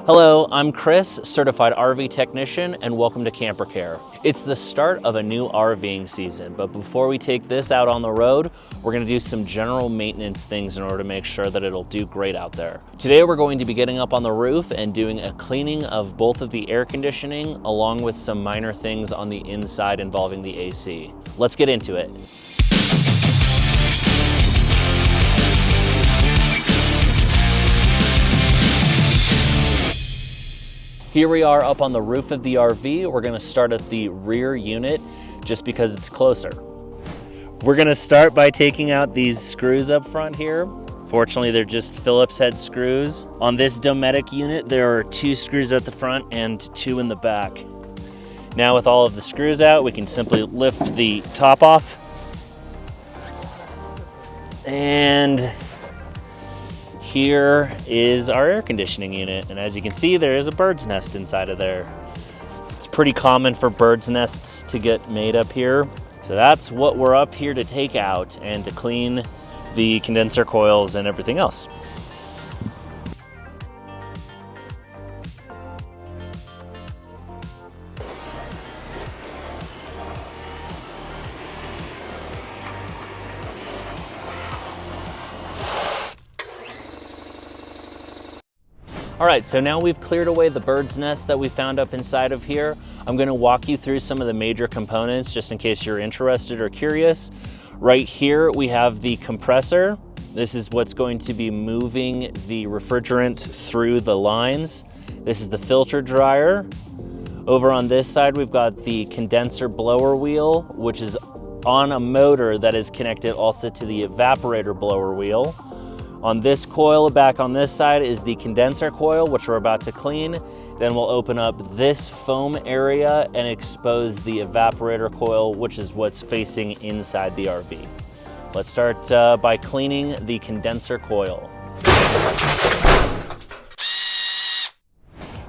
Hello, I'm Chris, certified RV technician, and welcome to Camper Care. It's the start of a new RVing season, but before we take this out on the road, we're going to do some general maintenance things in order to make sure that it'll do great out there. Today we're going to be getting up on the roof and doing a cleaning of both of the air conditioning along with some minor things on the inside involving the AC. Let's get into it. Here we are up on the roof of the RV. We're gonna start at the rear unit just because it's closer. We're gonna start by taking out these screws up front here. Fortunately, they're just Phillips head screws. On this Dometic unit, there are 2 screws at the front and 2 in the back. Now with all of the screws out, we can simply lift the top off. And here is our air conditioning unit, and as you can see, there is a bird's nest inside of there. It's pretty common for bird's nests to get made up here. So that's what we're up here to take out and to clean the condenser coils and everything else. All right, so now we've cleared away the bird's nest that we found up inside of here. I'm gonna walk you through some of the major components just in case you're interested or curious. Right here, we have the compressor. This is what's going to be moving the refrigerant through the lines. This is the filter dryer. Over on this side, we've got the condenser blower wheel, which is on a motor that is connected also to the evaporator blower wheel. On this coil back on this side is the condenser coil, which we're about to clean. Then we'll open up this foam area and expose the evaporator coil, which is what's facing inside the RV. Let's start by cleaning the condenser coil.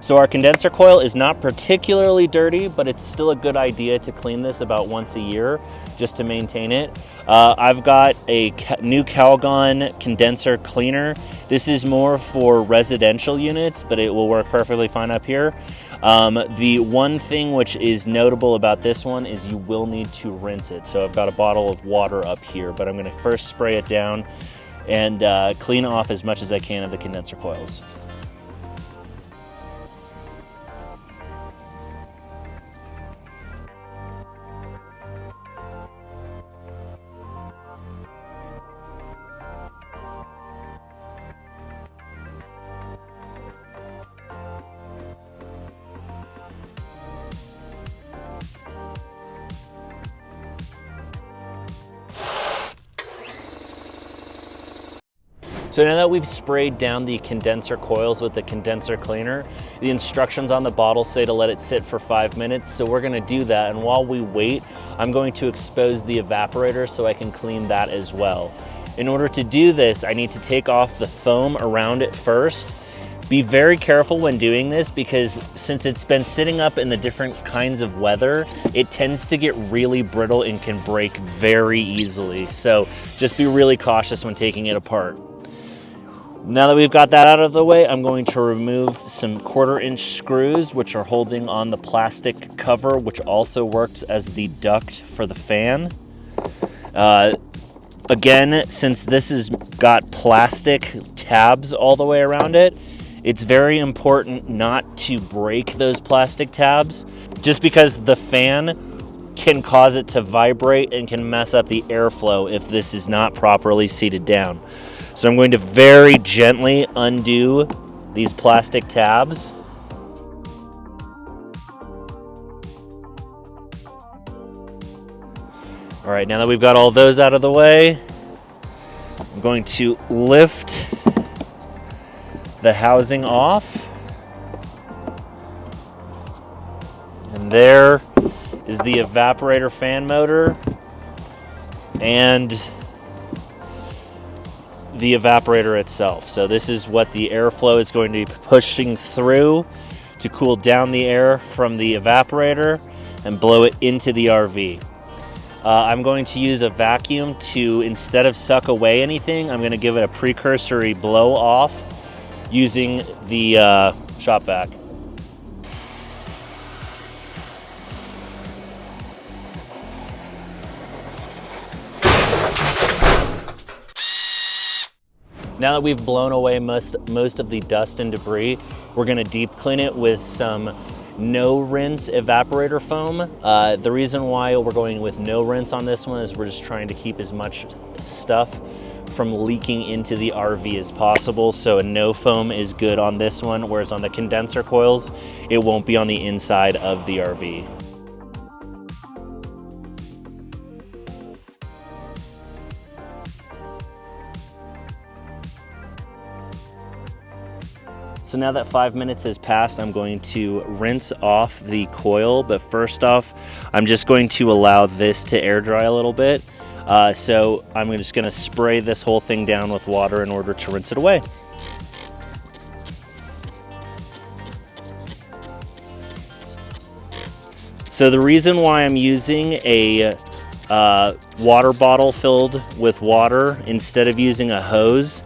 So our condenser coil is not particularly dirty, but it's still a good idea to clean this about once a year just to maintain it. I've got a new Calgon condenser cleaner. This is more for residential units, but it will work perfectly fine up here. The one thing which is notable about this one is you will need to rinse it. So I've got a bottle of water up here, but I'm gonna first spray it down and clean off as much as I can of the condenser coils. So now that we've sprayed down the condenser coils with the condenser cleaner, the instructions on the bottle say to let it sit for 5 minutes, so we're gonna do that. And while we wait, I'm going to expose the evaporator so I can clean that as well. In order to do this, I need to take off the foam around it first. Be very careful when doing this because since it's been sitting up in the different kinds of weather, it tends to get really brittle and can break very easily. So just be really cautious when taking it apart. Now that we've got that out of the way, I'm going to remove some 1/4-inch screws which are holding on the plastic cover, which also works as the duct for the fan. Again, since this has got plastic tabs all the way around it, it's very important not to break those plastic tabs, just because the fan can cause it to vibrate and can mess up the airflow if this is not properly seated down. So I'm going to very gently undo these plastic tabs. All right, now that we've got all those out of the way, I'm going to lift the housing off. And there is the evaporator fan motor and the evaporator itself. So this is what the airflow is going to be pushing through to cool down the air from the evaporator and blow it into the RV. I'm going to use a vacuum to, instead of suck away anything, I'm going to give it a precursory blow off using the shop vac. Now that we've blown away most of the dust and debris, we're gonna deep clean it with some no rinse evaporator foam. The reason why we're going with no rinse on this one is we're just trying to keep as much stuff from leaking into the RV as possible. So a no foam is good on this one, whereas on the condenser coils, it won't be on the inside of the RV. So now that 5 minutes has passed, I'm going to rinse off the coil, but first off, I'm just going to allow this to air dry a little bit. So I'm just gonna spray this whole thing down with water in order to rinse it away. So the reason why I'm using a water bottle filled with water instead of using a hose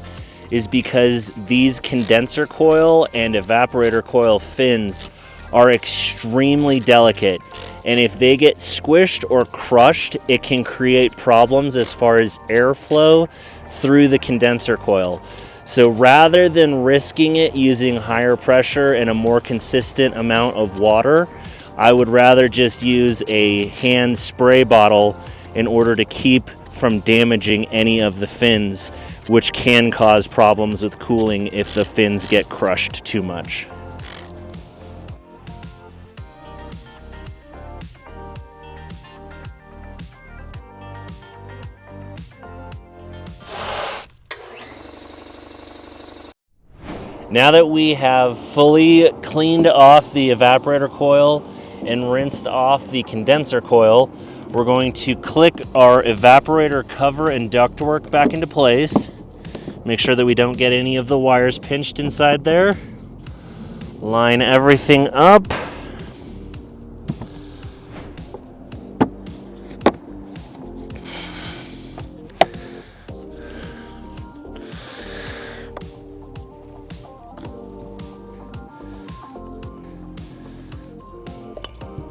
is because these condenser coil and evaporator coil fins are extremely delicate. And if they get squished or crushed, it can create problems as far as airflow through the condenser coil. So rather than risking it using higher pressure and a more consistent amount of water, I would rather just use a hand spray bottle in order to keep from damaging any of the fins, which can cause problems with cooling if the fins get crushed too much. Now that we have fully cleaned off the evaporator coil and rinsed off the condenser coil, we're going to click our evaporator cover and ductwork back into place. Make sure that we don't get any of the wires pinched inside there. Line everything up.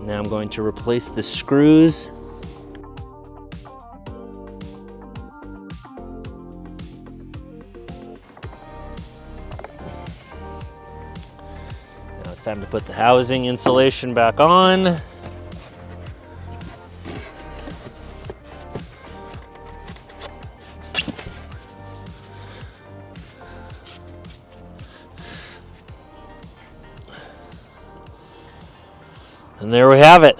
Now I'm going to replace the screws. Now it's time to put the housing insulation back on. And there we have it.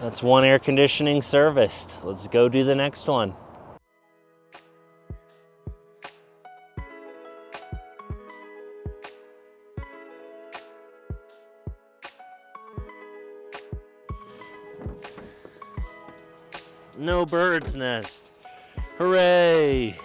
That's one air conditioning serviced. Let's go do the next one. No bird's nest. Hooray!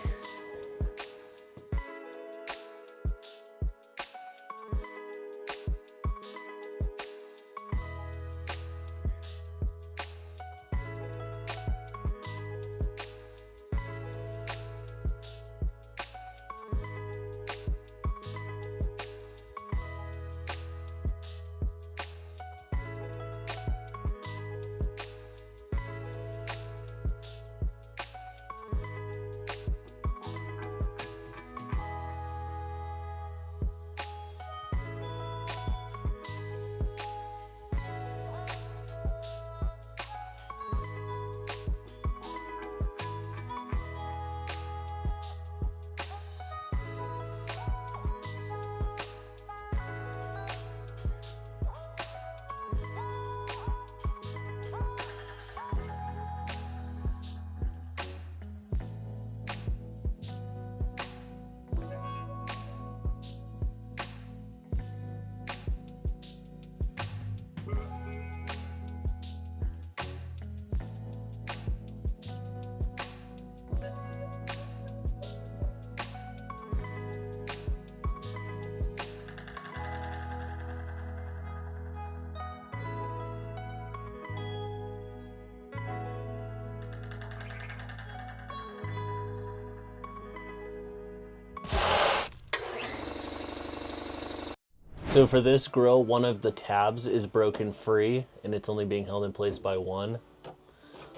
So for this grill, one of the tabs is broken free and it's only being held in place by one.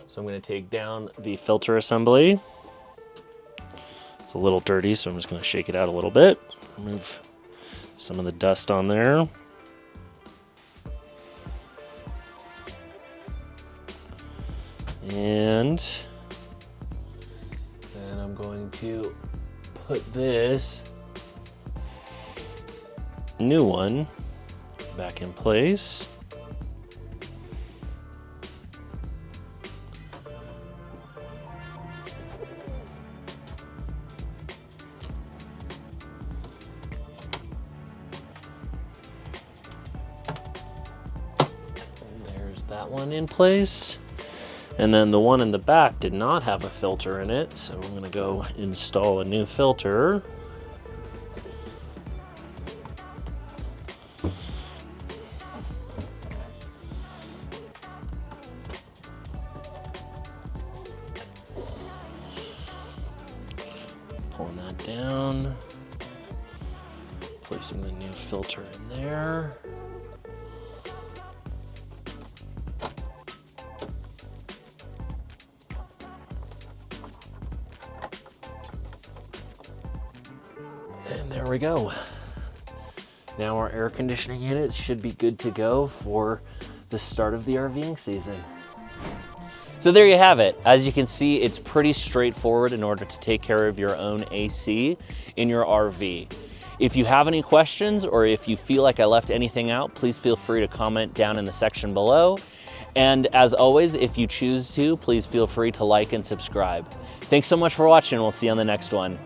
So I'm going to take down the filter assembly. It's a little dirty, so I'm just going to shake it out a little bit. Remove some of the dust on there. And then I'm going to put this new one back in place. There's that one in place. And then the one in the back did not have a filter in it, so we're gonna go install a new filter. Pulling that down, placing the new filter in there. And there we go. Now our air conditioning units should be good to go for the start of the RVing season. So there you have it. As you can see, it's pretty straightforward in order to take care of your own AC in your RV. If you have any questions or if you feel like I left anything out, please feel free to comment down in the section below. And as always, if you choose to, please feel free to like and subscribe. Thanks so much for watching. We'll see you on the next one.